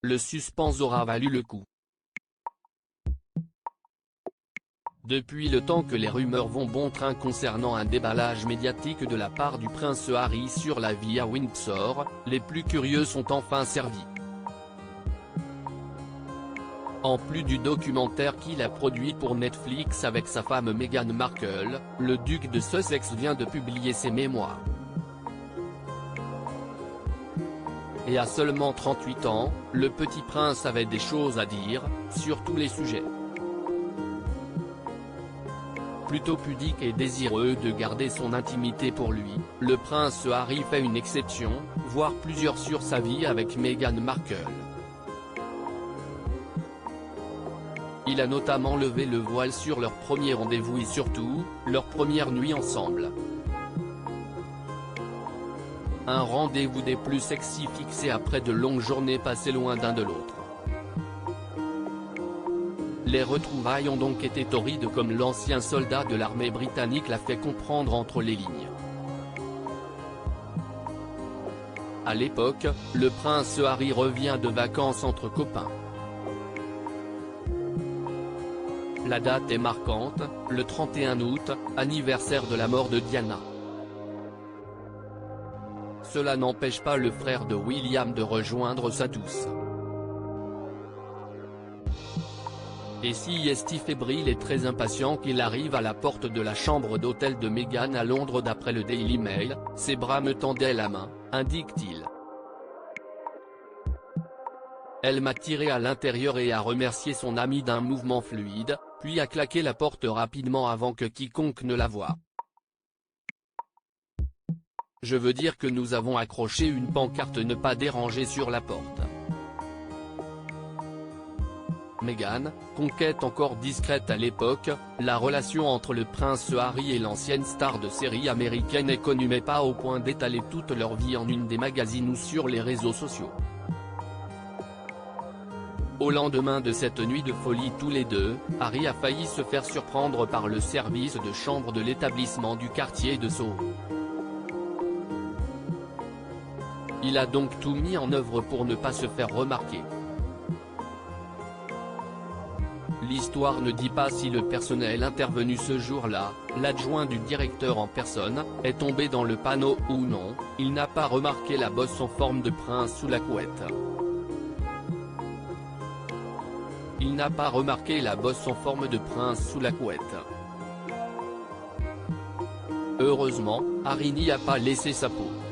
le suspense aura valu le coup. Depuis le temps que les rumeurs vont bon train concernant un déballage médiatique de la part du prince Harry sur la vie à Windsor, les plus curieux sont enfin servis. En plus du documentaire qu'il a produit pour Netflix avec sa femme Meghan Markle, le duc de Sussex vient de publier ses mémoires. Et à seulement 38 ans, le petit prince avait des choses à dire, sur tous les sujets. Plutôt pudique et désireux de garder son intimité pour lui, le prince Harry fait une exception, voire plusieurs sur sa vie avec Meghan Markle. Il a notamment levé le voile sur leur premier rendez-vous et surtout, leur première nuit ensemble. Un rendez-vous des plus sexy fixé après de longues journées passées loin d'un de l'autre. Les retrouvailles ont donc été torrides comme l'ancien soldat de l'armée britannique l'a fait comprendre entre les lignes. À l'époque, le prince Harry revient de vacances entre copains. La date est marquante, le 31 août, anniversaire de la mort de Diana. Cela n'empêche pas le frère de William de rejoindre sa douce. Et si est fébrile et très impatient qu'il arrive à la porte de la chambre d'hôtel de Meghan à Londres d'après le Daily Mail, ses bras me tendaient la main, indique-t-il. Elle m'a tiré à l'intérieur et a remercié son ami d'un mouvement fluide, puis a claqué la porte rapidement avant que quiconque ne la voie. Je veux dire que nous avons accroché une pancarte ne pas déranger sur la porte. Meghan, conquête encore discrète à l'époque, la relation entre le prince Harry et l'ancienne star de série américaine est connue mais pas au point d'étaler toute leur vie en une des magazines ou sur les réseaux sociaux. Au lendemain de cette nuit de folie tous les deux, Harry a failli se faire surprendre par le service de chambre de l'établissement du quartier de Soho. Il a donc tout mis en œuvre pour ne pas se faire remarquer. L'histoire ne dit pas si le personnel intervenu ce jour-là, l'adjoint du directeur en personne, est tombé dans le panneau ou non. Il n'a pas remarqué la bosse en forme de prince sous la couette. Il n'a pas remarqué la bosse en forme de prince sous la couette. Heureusement, Harry n'y a pas laissé sa peau.